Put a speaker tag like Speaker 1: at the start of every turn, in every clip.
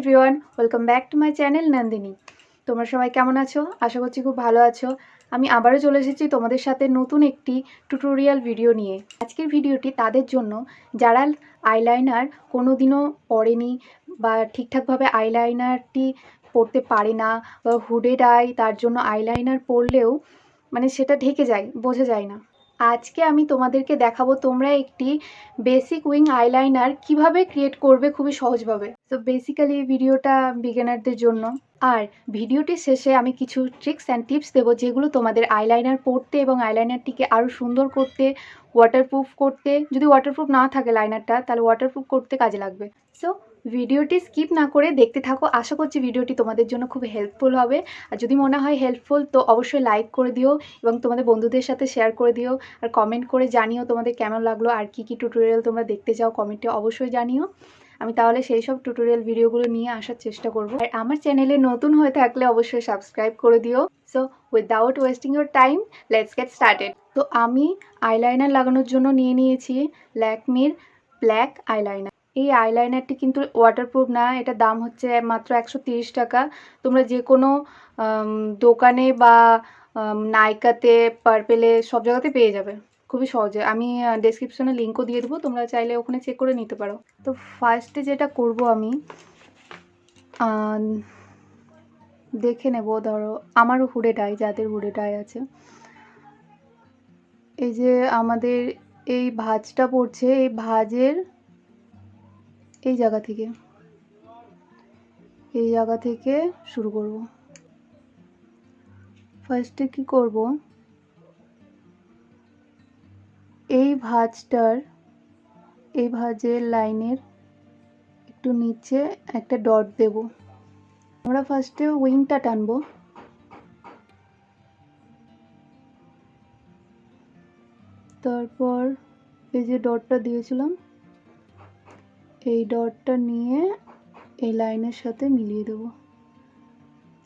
Speaker 1: Everyone, welcome back to my channel Nandini. তোমরা সবাই কেমন আছো? আশা করছি খুব ভালো আছো। আমি আবারও চলে এসেছি তোমাদের সাথে নতুন একটি টিউটোরিয়াল ভিডিও নিয়ে। আজকের ভিডিওটি তাদের জন্য যারা আইলাইনার কোনো দিনও পরেনি বা ঠিকঠাকভাবে আইলাইনারটি পরতে পারে না, বা হুডেড আই, তার জন্য আইলাইনার পরলেও মানে সেটা ঢেকে যায়, বোঝা যায় না। আজকে আমি তোমাদেরকে দেখাবো তোমরা একটি বেসিক উইং আইলাইনার কিভাবে ক্রিয়েট করবে খুবই সহজভাবে। তো বেসিক্যালি এই ভিডিওটা বিগিনারদের জন্য। আর ভিডিওটির শেষে আমি কিছু ট্রিক্স অ্যান্ড টিপস দেবো যেগুলো তোমাদের আইলাইনার পরতে এবং আইলাইনারটিকে আরও সুন্দর করতে, ওয়াটারপ্রুফ করতে, যদি ওয়াটারপ্রুফ না থাকে লাইনারটা তাহলে ওয়াটারপ্রুফ করতে কাজে লাগবে। সো ভিডিওটি স্কিপ না করে দেখতে থাকো। আশা করছি ভিডিওটি তোমাদের জন্য খুব হেল্পফুল হবে। আর যদি মনে হয় হেল্পফুল তো অবশ্যই লাইক করে দিও এবং তোমাদের বন্ধুদের সাথে শেয়ার করে দিও। আর কমেন্ট করে জানিও তোমাদের কেমন লাগলো, আর কী কী টিউটোরিয়াল তোমরা দেখতে চাও কমেন্টে অবশ্যই জানিও। আমি তাহলে সেই সব টিউটোরিয়াল ভিডিওগুলো নিয়ে আসার চেষ্টা করব। আর আমার চ্যানেলে নতুন হয়ে থাকলে অবশ্যই সাবস্ক্রাইব করে দিও। So without wasting your time, let's get started. তো আমি আইলাইনার লাগানোর জন্য নিয়ে নিয়েছি ল্যাকমির ব্ল্যাক আইলাইনার। এই আইলাইনারটি কিন্তু ওয়াটারপ্রুফ না, এটা দাম হচ্ছে মাত্র 130 টাকা। তোমরা যে কোনো দোকানে বা নাইকাতে, পার্পেলে সব জায়গাতে পেয়ে যাবে খুবই সহজে। আমি ডেসক্রিপশনে লিঙ্কও দিয়ে দেবো, তোমরা চাইলে ওখানে চেক করে নিতে পারো। তো ফার্স্টে যেটা করব আমি দেখে নেব, ধরো আমারও হুডে ডাই, যাদের হুডে ডাই আছে, এই যে আমাদের এই ভাঁজটা পড়ছে, এই ভাঁজের এই জায়গা থেকে শুরু করব। ফার্স্টে কি করব, এই ভাঁজের লাইনের একটু নিচে একটা ডট দেব। আমরা ফার্স্টে উইংটা টানবো, তারপর এই যে ডটটা দিয়েছিলাম এই ডটটা নিয়ে এই লাইনের সাথে মিলিয়ে দেব।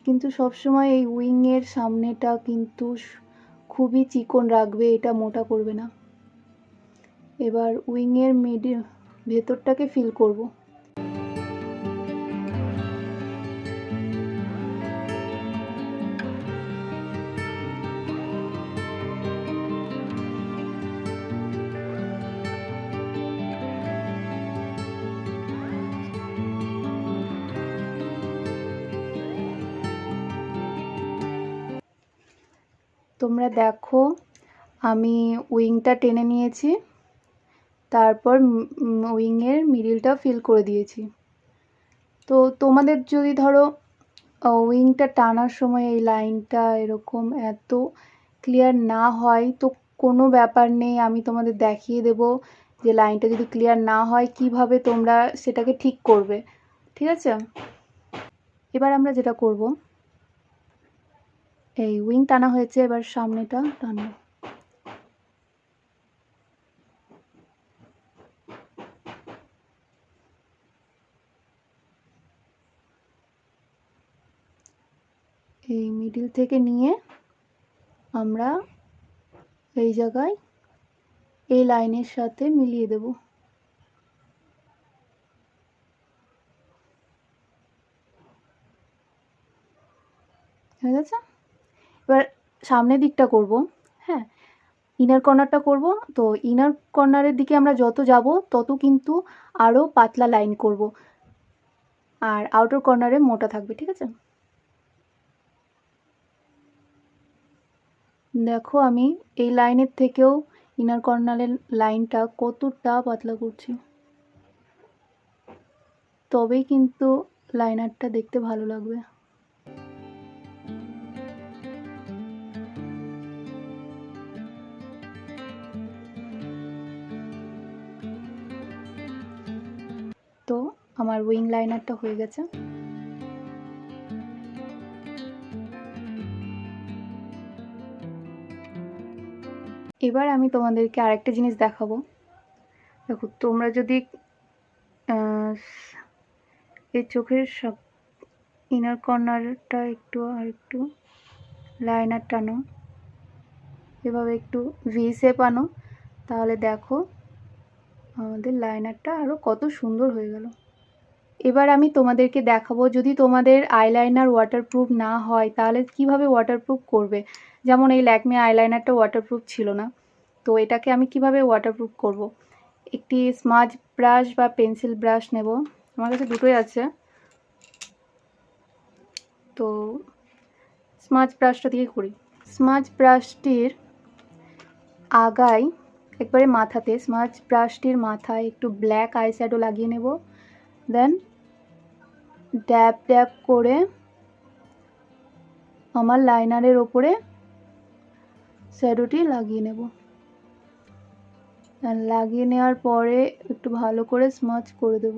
Speaker 1: কিন্তু সবসময় এই উইংয়ের সামনেটা কিন্তু খুবই চিকন রাখবে, এটা মোটা করবে না। এবার উইংয়ের ভেতরটাকে ফিল করব। তোমরা দেখো আমি উইংটা টেনে নিয়েছি, তারপর উইংয়ের মিডিলটা ফিল করে দিয়েছি। তো তোমাদের যদি ধরো উইংটা টানার সময় এই লাইনটা এরকম এত ক্লিয়ার না হয় তো কোনো ব্যাপার নেই, আমি তোমাদের দেখিয়ে দেব যে লাইনটা যদি ক্লিয়ার না হয় কিভাবে তোমরা সেটাকে ঠিক করবে, ঠিক আছে? এবার আমরা যেটা করব, এই উইং টানা হয়েছে, এবার সামনেটা টানবো। এই মিডিল থেকে নিয়ে আমরা এই জায়গায় এই লাইনের সাথে মিলিয়ে দেব। হয়ে গেছে? এবার সামনের দিকটা করব। হ্যাঁ, ইনার কর্নারটা করব। তো ইনার কর্নারের দিকে আমরা যত যাব তত কিন্তু আরও পাতলা লাইন করব, আর আউটার কর্নারে মোটা থাকবে, ঠিক আছে? দেখো আমি এই লাইনের থেকেও ইনার কর্নারের লাইনটা কতটা পাতলা করছি, তবেই কিন্তু লাইনারটা দেখতে ভালো লাগবে। তো আমার উইং লাইনারটা হয়ে গেছে। এবার আমি তোমাদেরকে আরেকটা জিনিস দেখাবো। দেখো তোমরা যদি এই চোখের সব ইনার কর্নারটা আর একটু লাইনার টানো, এভাবে একটু ভি শেপ আনো, তাহলে দেখো আমাদের লাইনারটা আরও কত সুন্দর হয়ে গেল। এবার আমি তোমাদেরকে দেখাবো যদি তোমাদের আইলাইনার ওয়াটারপ্রুফ না হয় তাহলে কিভাবে ওয়াটারপ্রুফ করবে। যেমন এই ল্যাকমে আইলাইনারটা ওয়াটারপ্রুফ ছিল না, তো এটাকে আমি কিভাবে ওয়াটারপ্রুফ করব। একটি স্মাজ ব্রাশ বা পেন্সিল ব্রাশ নেব, আমার কাছে দুটোই আছে। তো স্মাজ ব্রাশটা দিয়ে করি। স্মাজ ব্রাশটির আগায় একবারে মাথাতে স্মাজ ব্রাশটির মাথায় একটু ব্ল্যাক আই শ্যাডো লাগিয়ে নেব। দেন ড্যাব ড্যাব করে আমার লাইনারের ওপরে শ্যাডোটি লাগিয়ে নেব। লাগিয়ে নেওয়ার পরে একটু ভালো করে স্মাচ করে দেব।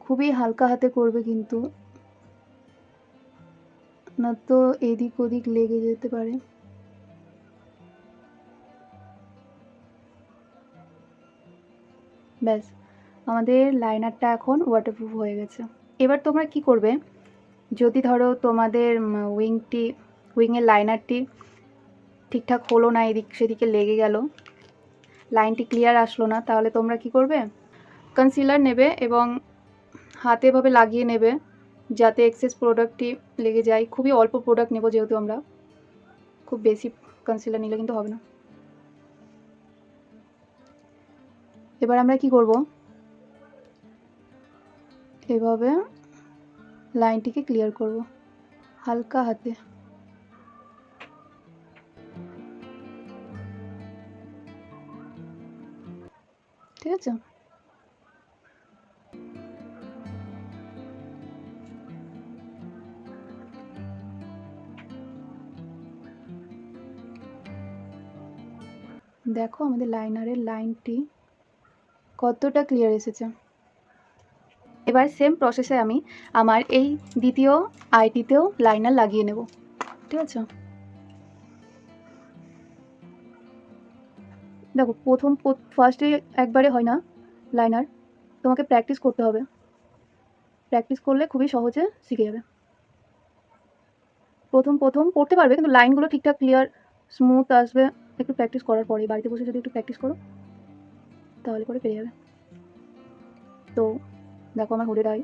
Speaker 1: খুবই হালকা হাতে করবে কিন্তু, না তো এদিক ওদিক লেগে যেতে পারে। ব্যাস, আমাদের লাইনারটা এখন ওয়াটারপ্রুফ হয়ে গেছে। এবার তোমরা কি করবে, যদি ধরো তোমাদের উইংয়ের লাইনারটি ঠিকঠাক হলো না, এদিক সেদিকে লেগে গেল, লাইনটি ক্লিয়ার আসলো না, তাহলে তোমরা কি করবে, কনসিলার নেবে এবং হাতে এভাবে লাগিয়ে নেবে যাতে এক্সেস প্রোডাক্টটি লেগে যায়। খুবই অল্প প্রোডাক্ট নেব যেহেতু আমরা, খুব বেশি কনসিলার নিলে কিন্তু হবে না। এবার আমরা কি করব, এভাবে লাইনটিকে ক্লিয়ার করব হালকা হাতে। ঠিক আছে, দেখো আমাদের লাইনারের লাইনটি কতটা ক্লিয়ার এসেছে। এবার সেম প্রসেসে আমি আমার এই দ্বিতীয় আইটিতেও লাইনার লাগিয়ে নেব। ঠিক আছে, দেখো ফার্স্টে একবারে হয় না লাইনার, তোমাকে প্র্যাকটিস করতে হবে। প্র্যাকটিস করলে খুবই সহজে শিখে যাবে। প্রথম পড়তে পারবে কিন্তু লাইনগুলো ঠিকঠাক ক্লিয়ার স্মুথ আসবে একটু প্র্যাকটিস করার পরে। বাড়িতে বসে যদি একটু প্র্যাকটিস করো তাহলে পরে পেরে যাবে। তো দেখো আমার হুডের আই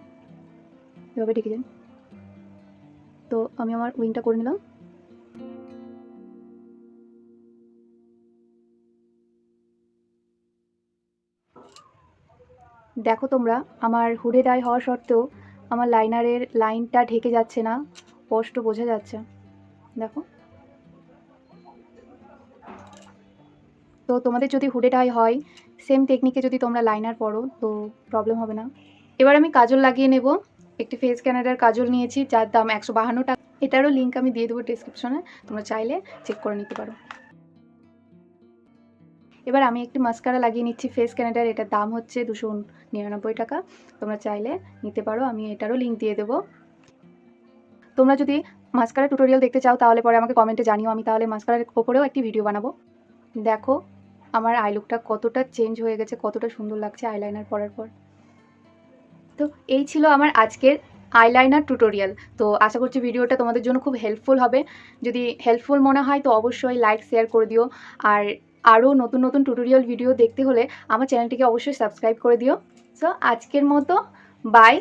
Speaker 1: এভাবে ঢেকে যায়। তো আমি আমার উইংটা করে নিলাম। দেখো তোমরা, আমার হুডের আই হওয়া সত্ত্বেও আমার লাইনারের লাইনটা ঢেকে যাচ্ছে না, স্পষ্ট বোঝা যাচ্ছে। দেখো, তো তোমাদের যদি হুডেড আই হয়, সেম টেকনিকে যদি তোমরা লাইনার পরো তো প্রবলেম হবে না। এবার আমি কাজল লাগিয়ে নেব। একটি ফেস ক্যানাডার কাজল নিয়েছি যার দাম 152 টাকা। এটারও লিঙ্ক আমি দিয়ে দেবো ডেসক্রিপশনে, তোমরা চাইলে চেক করে নিতে পারো। এবার আমি একটি মাস্কারা লাগিয়ে নিচ্ছি ফেস ক্যানাডার, এটার দাম হচ্ছে 299 টাকা। তোমরা চাইলে নিতে পারো, আমি এটারও লিঙ্ক দিয়ে দেবো। তোমরা যদি মাস্কারা টিউটোরিয়াল দেখতে চাও তাহলে পরে আমাকে কমেন্টে জানিও, আমি তাহলে মাস্কারার ওপরেও একটি ভিডিও বানাবো। দেখো আমার আই লুকটা কতটা চেঞ্জ হয়ে গেছে, কতটা সুন্দর লাগছে আইলাইনার পরার পর। তো এই ছিল আমার আজকের আইলাইনার টিউটোরিয়াল। তো আশা করছি ভিডিওটা তোমাদের জন্য খুব হেল্পফুল হবে। যদি হেল্পফুল মনে হয় তো অবশ্যই লাইক শেয়ার করে দিও। আর আরও নতুন নতুন টিউটোরিয়াল ভিডিও দেখতে হলে আমার চ্যানেলটিকে অবশ্যই সাবস্ক্রাইব করে দিও। সো আজকের মতো বাই।